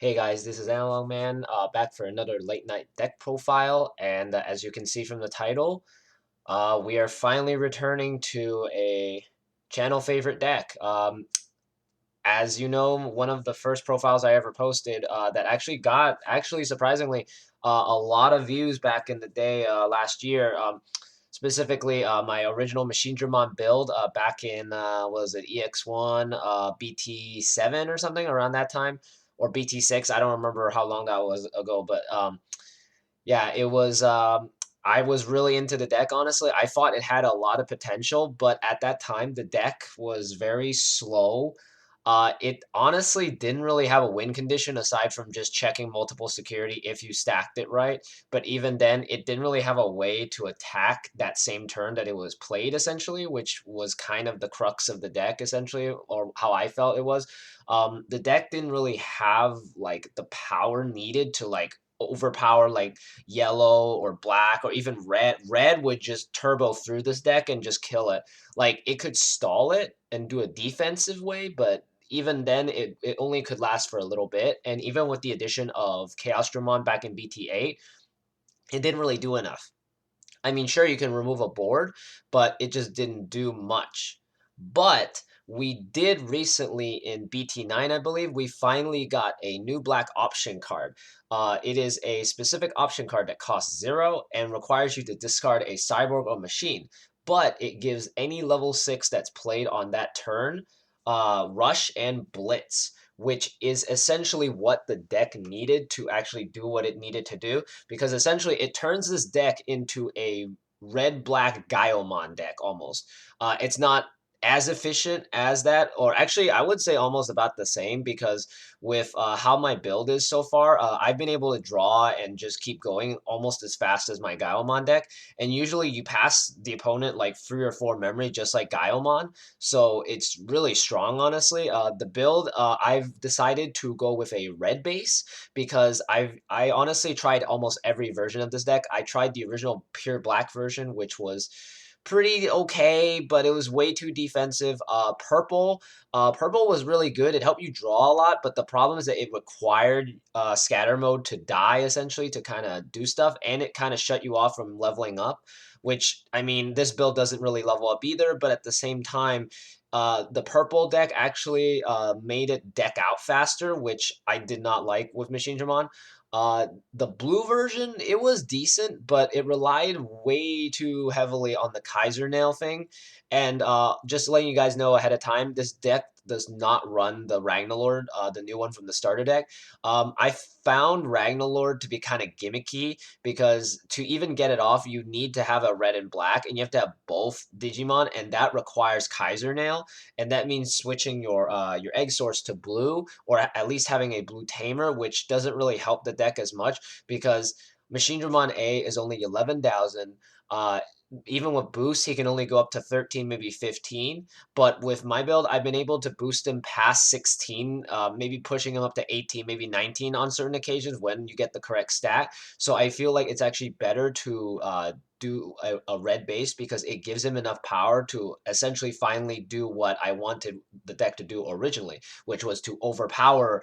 Hey guys, this is Analog Man, back for another late night deck profile, and as you can see from the title, we are finally returning to a channel favorite deck. As you know, one of the first profiles I ever posted that actually got, surprisingly, a lot of views back in the day last year. Specifically, my original Machinedramon build back in, was it EX1, BT7 or something around that time, or BT6. I don't remember how long that was ago, but yeah, it was. I was really into the deck, honestly. I thought it had a lot of potential, but at that time, the deck was very slow. It honestly didn't really have a win condition aside from just checking multiple security if you stacked it right. But even then, it didn't really have a way to attack that same turn that it was played, essentially, which was kind of the crux of the deck, essentially, or how I felt it was. The deck didn't really have like the power needed to like overpower like yellow or black or even red. Red would just turbo through this deck and just kill it. Like it could stall it and do a defensive way, but even then it only could last for a little bit. And even with the addition of Chaos Dramon back in BT8, it didn't really do enough. I mean, sure, you can remove a board, but it just didn't do much. But we did recently in BT9, I believe, we finally got a new black option card. It is a specific option card that costs 0 and requires you to discard a cyborg or machine. But it gives any level 6 that's played on that turn rush and blitz, which is essentially what the deck needed to actually do what it needed to do, because essentially it turns this deck into a red black Gaiomon deck almost. It's not as efficient as that, or actually I would say almost about the same, because with how my build is so far, I've been able to draw and just keep going almost as fast as my Gaiomon deck. And usually you pass the opponent like 3 or 4 memory just like Gaiomon, so it's really strong, honestly. The build, I've decided to go with a red base because I honestly tried almost every version of this deck. I tried the original pure black version, which was pretty okay, but it was way too defensive. Purple was really good. It helped you draw a lot, but the problem is that it required scatter mode to die, essentially, to kind of do stuff, and it kind of shut you off from leveling up, which, I mean, this build doesn't really level up either, but at the same time, the purple deck actually made it deck out faster, which I did not like with Machinedramon. The blue version, it was decent, but it relied way too heavily on the Kaiser Nail thing. And just letting you guys know ahead of time, this deck does not run the Ragnalord, the new one from the starter deck. I found Ragnalord to be kind of gimmicky because to even get it off, you need to have a red and black, and you have to have both Digimon, and that requires Kaiser Nail, and that means switching your egg source to blue, or at least having a blue Tamer, which doesn't really help the deck as much because Machinedramon A is only 11,000. Even with boost, he can only go up to 13, maybe 15. But with my build, I've been able to boost him past 16, maybe pushing him up to 18, maybe 19 on certain occasions when you get the correct stat. So I feel like it's actually better to do a red base because it gives him enough power to essentially finally do what I wanted the deck to do originally, which was to overpower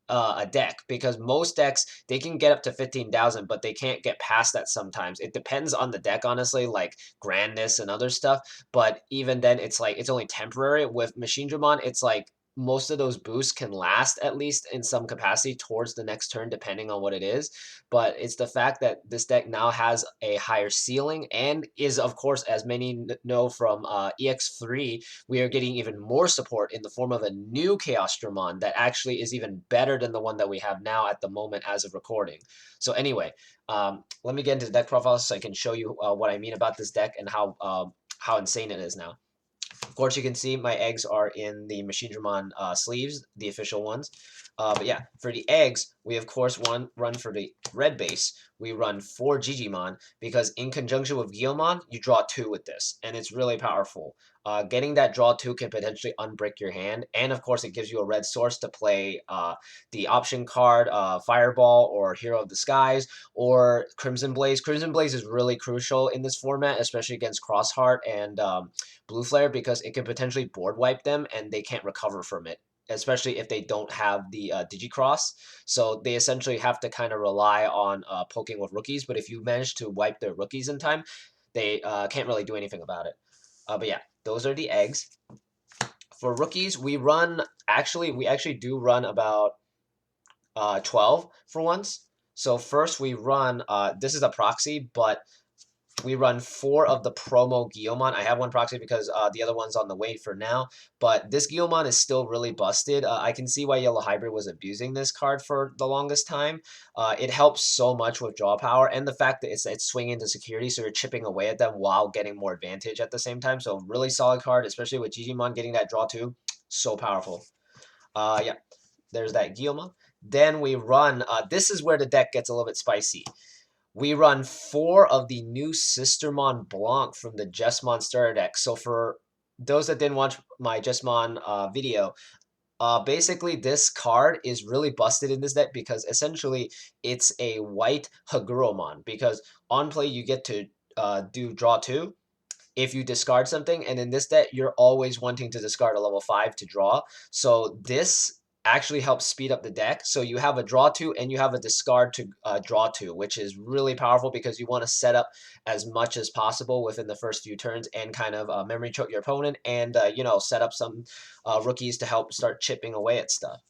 a deck, because most decks they can get up to 15,000, but they can't get past that sometimes. It depends on the deck, honestly, like grandness and other stuff. But even then, it's like it's only temporary. With Machinedramon, it's like most of those boosts can last at least in some capacity towards the next turn, depending on what it is. But it's the fact that this deck now has a higher ceiling and is, of course, as many know from EX3, we are getting even more support in the form of a new Chaos Dramon that actually is even better than the one that we have now at the moment as of recording. So anyway, let me get into the deck profile so I can show you what I mean about this deck and how insane it is now. Of course, you can see my eggs are in the Machinedramon sleeves, the official ones. But yeah, for the eggs, we of course run for the red base. We run 4 Gigimon because in conjunction with Guilmon, you draw 2 with this, and it's really powerful. Getting that draw 2 can potentially unbrick your hand, and of course, it gives you a red source to play the option card, Fireball or Hero of the Skies, or Crimson Blaze. Crimson Blaze is really crucial in this format, especially against Crossheart and Blue Flare, because it can potentially board wipe them and they can't recover from it. especially if they don't have the Digicross. So they essentially have to kind of rely on poking with rookies. But if you manage to wipe their rookies in time, they can't really do anything about it. But yeah, those are the eggs. For rookies, we actually do run about 12 for once. So first we run, this is a proxy, but we run 4 of the promo Guillemon. I have one proxy because the other one's on the way for now. But this Guillemon is still really busted. I can see why Yellow Hybrid was abusing this card for the longest time. It helps so much with draw power and the fact that it's swinging into security, so you're chipping away at them while getting more advantage at the same time. So really solid card, especially with Gigimon getting that draw too. So powerful. Yeah, there's that Guillemon. Then we run, this is where the deck gets a little bit spicy. We run 4 of the new Sistermon Blanc from the Jesmon starter deck. So for those that didn't watch my Jesmon video, basically this card is really busted in this deck because essentially it's a white Haguromon. Because on play you get to do draw 2 if you discard something, and in this deck you're always wanting to discard a level 5 to draw. So this actually helps speed up the deck, so you have a draw 2 and you have a discard to draw 2, which is really powerful because you want to set up as much as possible within the first few turns and kind of memory choke your opponent and set up some rookies to help start chipping away at stuff.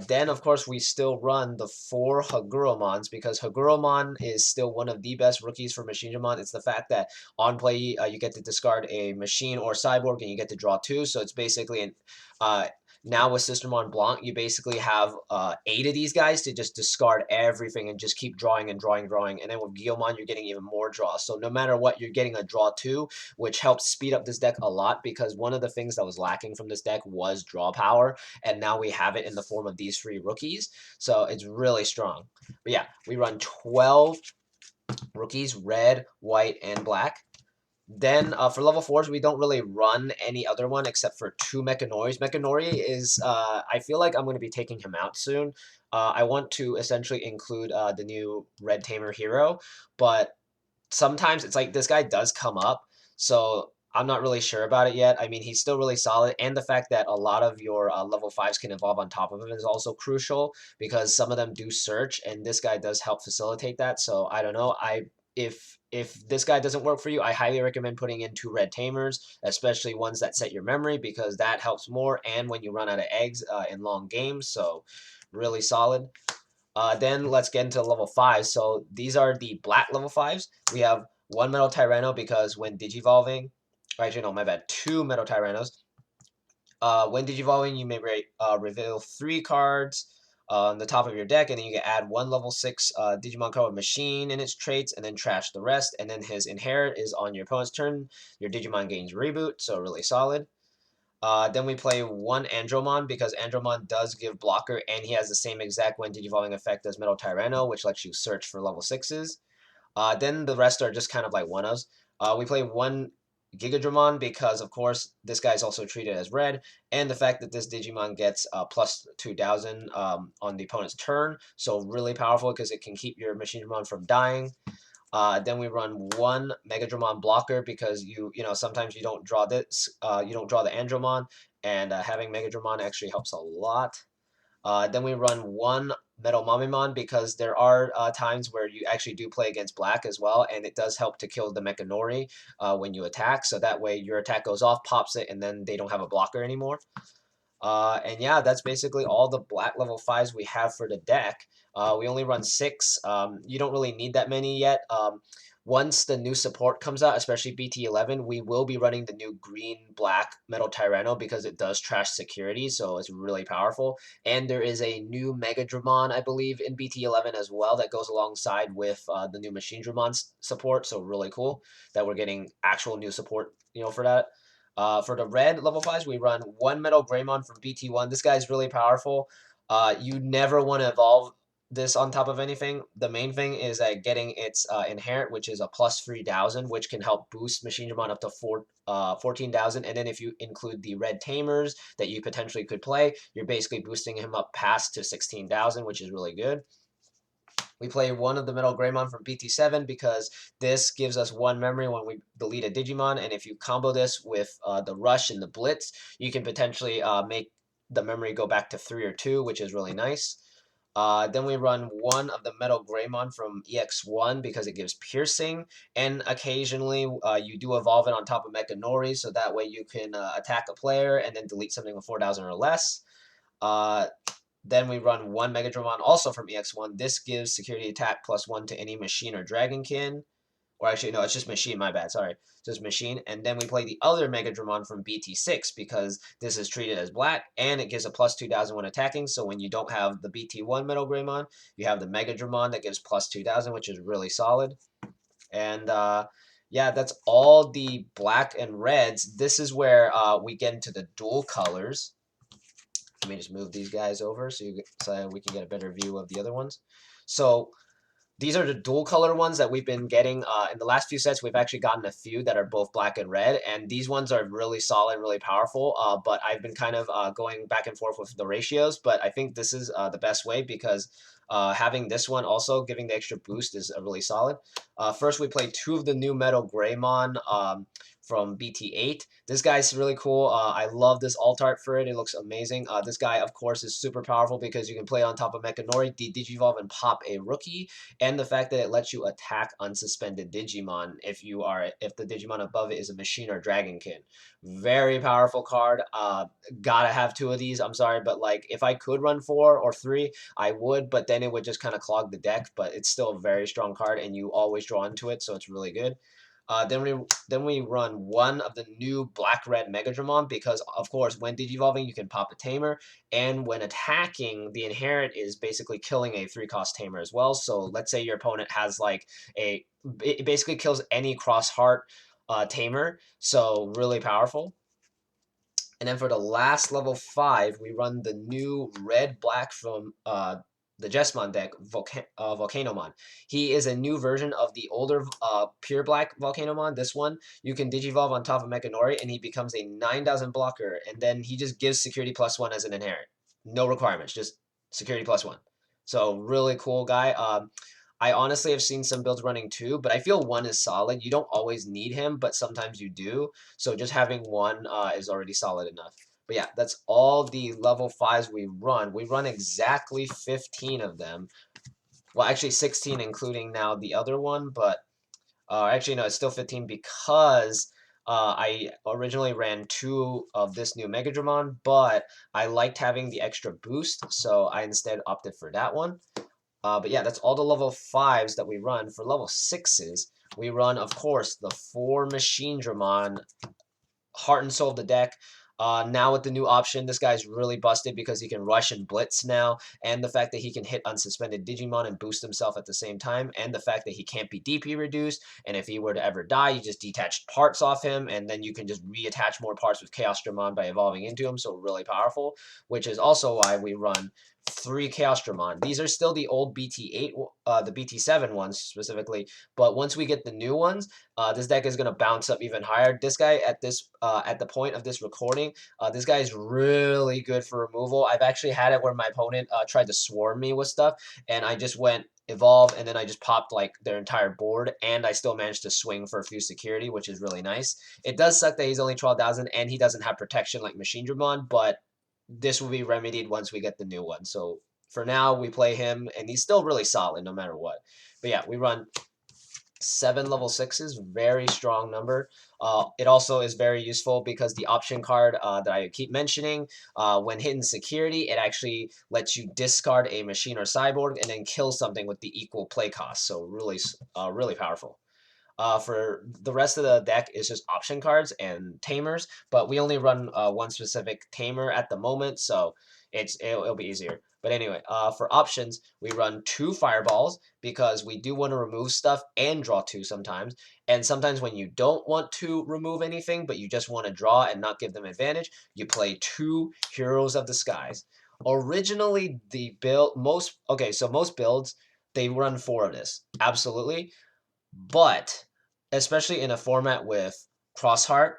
Then, of course, we still run the 4 Haguromons because Haguromon is still one of the best rookies for Machinedramon. It's the fact that on play, you get to discard a machine or cyborg and you get to draw 2. So it's basically an now with Sistermon Blanc, you basically have 8 of these guys to just discard everything and just keep drawing and drawing, drawing. And then with Guillemon, you're getting even more draws. So no matter what, you're getting a draw 2, which helps speed up this deck a lot because one of the things that was lacking from this deck was draw power, and now we have it in the form of these 3 rookies. So it's really strong. But yeah, we run 12 rookies, red, white, and black. Then for level 4s, we don't really run any other one except for 2 Mechanoris. Mechanori is, I feel like I'm going to be taking him out soon. I want to essentially include the new Red Tamer hero, but sometimes it's like this guy does come up, so I'm not really sure about it yet. I mean, he's still really solid, and the fact that a lot of your level 5s can evolve on top of him is also crucial because some of them do search, and this guy does help facilitate that. So I don't know. If this guy doesn't work for you, I highly recommend putting in 2 Red Tamers, especially ones that set your memory because that helps more, and when you run out of eggs in long games, so really solid. Then let's get into level 5. So these are the black level 5s. We have 1 Metal Tyranno because when Digivolving, or actually no, my bad, 2 Metal Tyrannos. When Digivolving, you may reveal 3 cards on the top of your deck, and then you can add 1 level 6 Digimon card with Machine in its traits, and then trash the rest. And then his Inherit is on your opponent's turn. Your Digimon gains Reboot, so really solid. Then we play 1 Andromon because Andromon does give blocker and he has the same exact when Digivolving effect as Metal Tyranno, which lets you search for level 6s. Then the rest are just kind of like one-ofs. We play 1 Gigadramon because, of course, this guy is also treated as red, and the fact that this Digimon gets plus 2,000 on the opponent's turn, so really powerful because it can keep your Machinedramon from dying. Then we run 1 Megadramon blocker because sometimes you don't draw this, you don't draw the Andromon, and having Megadramon actually helps a lot. Then we run 1 Metal Mamimon because there are times where you actually do play against black as well, and it does help to kill the Mechanori when you attack, so that way your attack goes off, pops it, and then they don't have a blocker anymore. And yeah, that's basically all the black level 5s we have for the deck. We only run 6. You don't really need that many yet. Once the new support comes out, especially BT11, we will be running the new green-black Metal Tyranno because it does trash security, so it's really powerful. And there is a new Megadramon, I believe, in BT11 as well that goes alongside with the new Machinedramon support, so really cool that we're getting actual new support, for that. For the red level 5s, we run 1 Metal Greymon from BT1. This guy is really powerful. You never want to evolve this on top of anything. The main thing is getting its Inherent, which is a plus 3,000, which can help boost Machinedramon up to 14,000. And then if you include the red Tamers that you potentially could play, you're basically boosting him up past to 16,000, which is really good. We play 1 of the Metal Greymon from BT7 because this gives us 1 memory when we delete a Digimon, and if you combo this with the Rush and the Blitz, you can potentially make the memory go back to 3 or 2, which is really nice. Then we run one of the Metal Greymon from EX1 because it gives piercing, and occasionally you do evolve it on top of Mechanori, so that way you can attack a player and then delete something with 4,000 or less. Uh, then we run one Megadramon also from EX1. This gives security attack +1 to any machine or dragonkin. Or actually, no, it's just machine, my bad, sorry. Just machine. And then we play the other Megadramon from BT6 because this is treated as black and it gives a +2,000 when attacking. So when you don't have the BT1 Metal Greymon, you have the Megadramon that gives +2,000, which is really solid. And yeah, that's all the black and reds. This is where we get into the dual colors. Let me just move these guys over so we can get a better view of the other ones. So these are the dual color ones that we've been getting. In the last few sets, we've actually gotten a few that are both black and red, and these ones are really solid, really powerful. But I've been kind of going back and forth with the ratios, but I think this is the best way because having this one also giving the extra boost is really solid. First, we play two of the new Metal Greymon from BT8. This guy's really cool. I love this alt art for it. It looks amazing. This guy, of course, is super powerful because you can play it on top of Mechanori, Digivolve, and pop a rookie, and the fact that it lets you attack unsuspended Digimon if the Digimon above it is a machine or dragonkin. Very powerful card. Gotta have two of these. I'm sorry, but like if I could run 4 or 3, I would, but then it would just kind of clog the deck. But it's still a very strong card, and you always draw into it, so it's really good. Then we run one of the new black red Megadramon because of course when digivolving you can pop a tamer, and when attacking the inherent is basically killing a 3-cost tamer as well. So let's say your opponent has like it basically kills any cross heart tamer, so really powerful. And then for the last level 5, we run the new red-black from the Jesmon deck, Volcanomon. He is a new version of the older pure black Volcanomon. This one, you can Digivolve on top of Mechanori, and he becomes a 9,000 blocker, and then he just gives security +1 as an inherent. No requirements, just security +1. So really cool guy. I honestly have seen some builds running 2, but I feel 1 is solid. You don't always need him, but sometimes you do. So just having 1 is already solid enough. But yeah, that's all the level 5s we run. We run exactly 15 of them. Well, actually 16 including now the other one, but actually no, it's still 15 because I originally ran 2 of this new Megadramon, but I liked having the extra boost, so I instead opted for that one. But yeah, that's all the level 5s that we run. For level 6s, we run, of course, the 4 Machinedramon, heart and soul of the deck. Now with the new option, this guy's really busted because he can rush and blitz now, and the fact that he can hit unsuspended Digimon and boost himself at the same time, and the fact that he can't be DP reduced, and if he were to ever die, you just detach parts off him, and then you can just reattach more parts with Chaos Dramon by evolving into him, so really powerful, which is also why we run 3 Chaos Dramon. These are still the old BT8, the BT7 ones specifically, but once we get the new ones, this deck is going to bounce up even higher. This guy at the point of this recording, this guy is really good for removal. I've actually had it where my opponent tried to swarm me with stuff, and I just went evolve, and then I just popped like their entire board, and I still managed to swing for a few security, which is really nice. It does suck that he's only 12,000 and he doesn't have protection like Machinedramon, but this will be remedied once we get the new one. So for now, we play him, and he's still really solid no matter what. But yeah, we run 7 level 6s, very strong number. It also is very useful because the option card that I keep mentioning, when hitting security, it actually lets you discard a machine or cyborg and then kill something with the equal play cost. So really, really powerful. For the rest of the deck is just option cards and tamers, but we only run one specific tamer at the moment, so it'll be easier. But anyway, for options, we run 2 fireballs because we do want to remove stuff and draw 2 sometimes. And sometimes when you don't want to remove anything, but you just want to draw and not give them advantage, you play 2 Heroes of the Skies. Originally, most builds, they run 4 of this, absolutely. But especially in a format with Crossheart,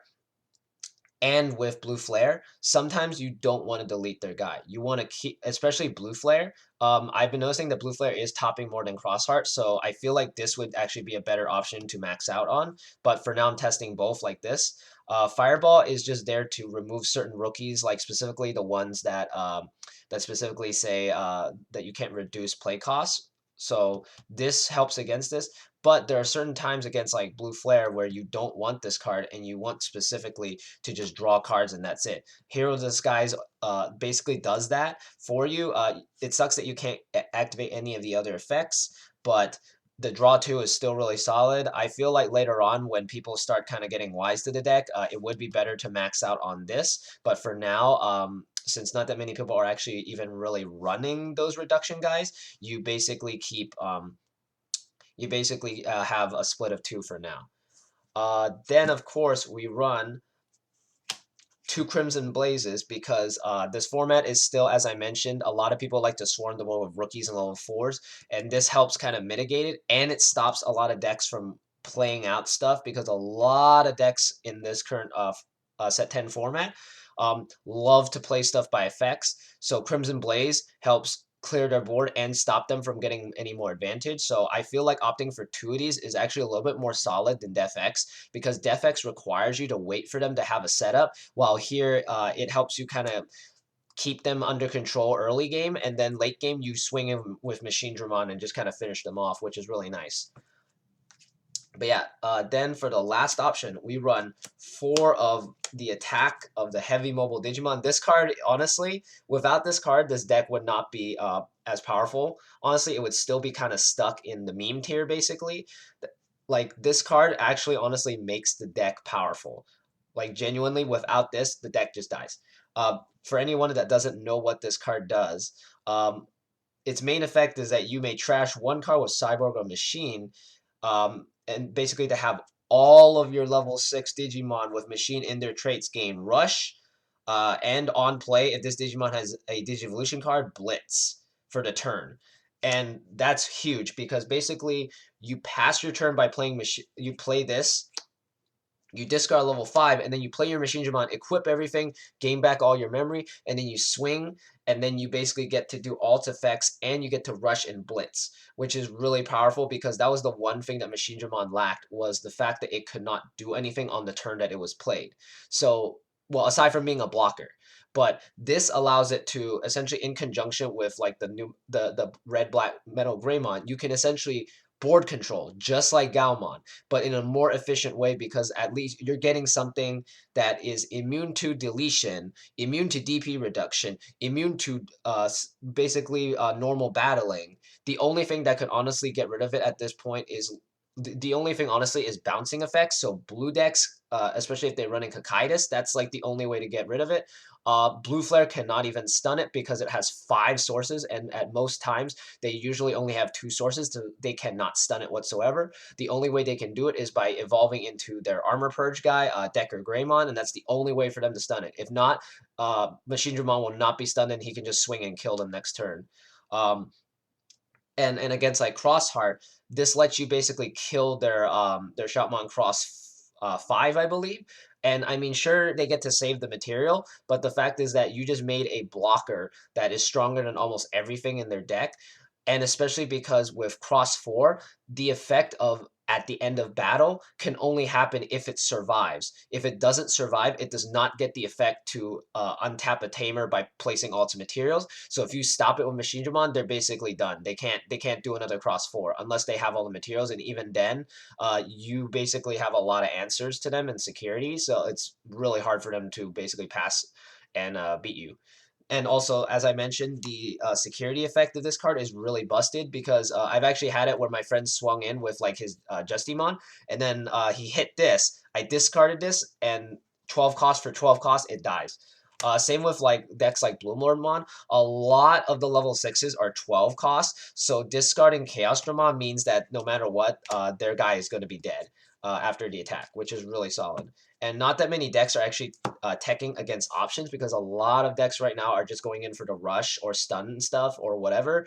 and with Blue Flare, sometimes you don't want to delete their guy. You want to keep, especially Blue Flare. I've been noticing that Blue Flare is topping more than Crossheart, so I feel like this would actually be a better option to max out on. But for now, I'm testing both like this. Fireball is just there to remove certain rookies, like specifically the ones that specifically say that you can't reduce play costs. So this helps against this. But there are certain times against like Blue Flare where you don't want this card and you want specifically to just draw cards and that's it. Hero Disguise basically does that for you. It sucks that you can't activate any of the other effects, but the draw 2 is still really solid. I feel like later on when people start kind of getting wise to the deck, it would be better to max out on this. But for now, since not that many people are actually even really running those reduction guys, you basically keep have a split of 2 for now. Then, of course, we run 2 Crimson Blazes because this format is still, as I mentioned, a lot of people like to swarm the world with rookies and level 4s, and this helps kind of mitigate it, and it stops a lot of decks from playing out stuff because a lot of decks in this current set 10 format love to play stuff by effects. So Crimson Blaze helps clear their board and stop them from getting any more advantage. So I feel like opting for 2 of these is actually a little bit more solid than Def X because Def X requires you to wait for them to have a setup, while here it helps you kind of keep them under control early game, and then late game you swing in with Machinedramon and just kind of finish them off, which is really nice. But yeah, then for the last option, we run 4 of the attack of the heavy mobile Digimon. This card, honestly, without this card, this deck would not be as powerful. Honestly, it would still be kind of stuck in the meme tier, basically. Like, this card actually, honestly, makes the deck powerful. Like, genuinely, without this, the deck just dies. For anyone that doesn't know what this card does, its main effect is that you may trash 1 card with Cyborg or Machine, and basically to have all of your level 6 Digimon with Machine in their traits gain Rush, and on play, if this Digimon has a Digivolution card, Blitz for the turn. And that's huge because basically you pass your turn by playing machine. You play this, you discard level 5, and then you play your Machinedramon, equip everything, gain back all your memory, and then you swing, and then you basically get to do alt effects, and you get to rush and blitz, which is really powerful because that was the one thing that Machinedramon lacked, was the fact that it could not do anything on the turn that it was played. So, well, aside from being a blocker. But this allows it to essentially, in conjunction with like the red black metal Greymon, you can essentially board control just like Gaomon, but in a more efficient way because at least you're getting something that is immune to deletion, immune to DP reduction, immune to basically normal battling. The only thing that could honestly get rid of it at this point is the only thing honestly is bouncing effects. So blue decks, especially if they're running Kakaitis, that's like the only way to get rid of it. Blue Flare cannot even stun it because it has 5 sources, and at most times they usually only have 2 sources, so they cannot stun it whatsoever. The only way they can do it is by evolving into their Armor Purge guy, Decker Greymon, and that's the only way for them to stun it. If not, Machinedramon will not be stunned, and he can just swing and kill them next turn. And against like Crossheart, this lets you basically kill their Shoutmon Cross 5, I believe. And I mean, sure, they get to save the material, but the fact is that you just made a blocker that is stronger than almost everything in their deck. And especially because with Cross 4, the effect of at the end of battle can only happen if it survives. If it doesn't survive, it does not get the effect to untap a Tamer by placing ultimate materials. So if you stop it with Machinedramon, they're basically done. They can't do another Cross 4 unless they have all the materials, and even then, you basically have a lot of answers to them in security. So it's really hard for them to basically pass and beat you. And also, as I mentioned, the security effect of this card is really busted because I've actually had it where my friend swung in with like his Justimon, and then he hit this. I discarded this, and 12 cost for 12 cost, it dies. Same with like decks like Bloomlordmon. A lot of the level 6s are 12 cost, so discarding Chaos Dramon means that no matter what, their guy is going to be dead after the attack, which is really solid. And not that many decks are actually teching against options because a lot of decks right now are just going in for the rush or stun stuff or whatever,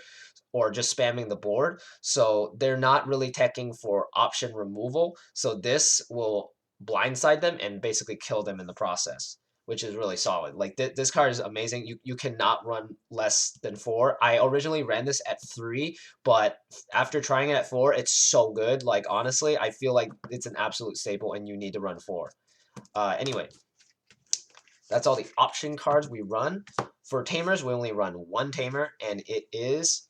or just spamming the board. So they're not really teching for option removal. So this will blindside them and basically kill them in the process. which is really solid. Like this card is amazing. You cannot run less than 4. I originally ran this at 3, but after trying it at 4, it's so good. Like honestly, I feel like it's an absolute staple, and you need to run 4. Anyway, that's all the option cards we run. For Tamers, we only run 1 Tamer, and it is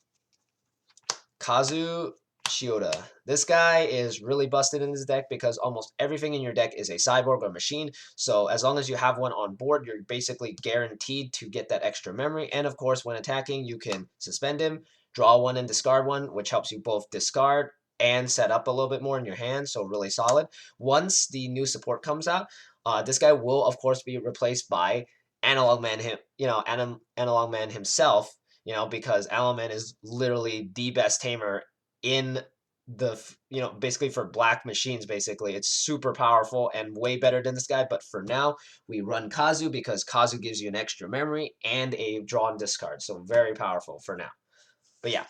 Kazu Shioda. This guy is really busted in this deck because almost everything in your deck is a cyborg or machine. So as long as you have one on board, you're basically guaranteed to get that extra memory. And of course, when attacking, you can suspend him, draw 1 and discard 1, which helps you both discard and set up a little bit more in your hand. So really solid. Once the new support comes out, this guy will of course be replaced by Analog Man Analog Man himself, because Alaman is literally the best tamer in the, basically for black machines, basically. It's super powerful and way better than this guy, but for now, we run Kazu because Kazu gives you an extra memory and a draw and discard, so very powerful for now. But yeah,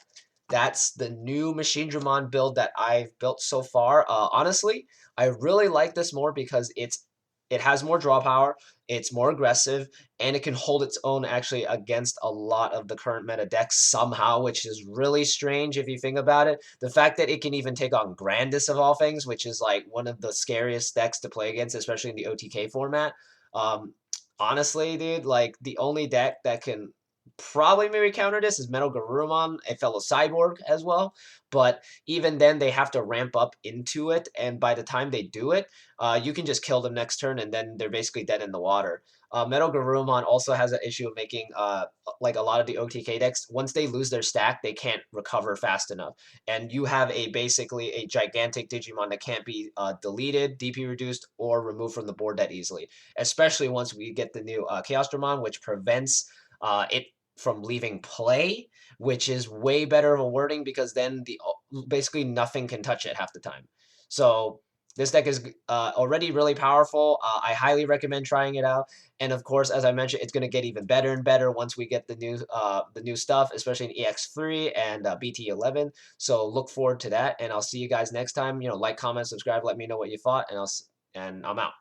that's the new Machinedramon build that I've built so far. Honestly, I really like this more because it has more draw power, it's more aggressive, and it can hold its own actually against a lot of the current meta decks somehow, which is really strange if you think about it. The fact that it can even take on Grandis of all things, which is like one of the scariest decks to play against, especially in the OTK format. Um, Honestly, dude, like the only deck that can probably maybe counter this is Metal Garurumon, a fellow cyborg as well. But even then, they have to ramp up into it, and by the time they do it, you can just kill them next turn, and then they're basically dead in the water. Metal Garurumon also has an issue of making, like a lot of the OTK decks, once they lose their stack, they can't recover fast enough. And you have basically a gigantic Digimon that can't be deleted, DP reduced, or removed from the board that easily. Especially once we get the new Chaos Dramon, which prevents it from leaving play, which is way better of a wording because then basically nothing can touch it half the time. So this deck is already really powerful. I highly recommend trying it out. And of course, as I mentioned, it's going to get even better and better once we get the new stuff, especially in EX3 and BT11. So look forward to that, and I'll see you guys next time. Like, comment, subscribe, let me know what you thought, and I'm out.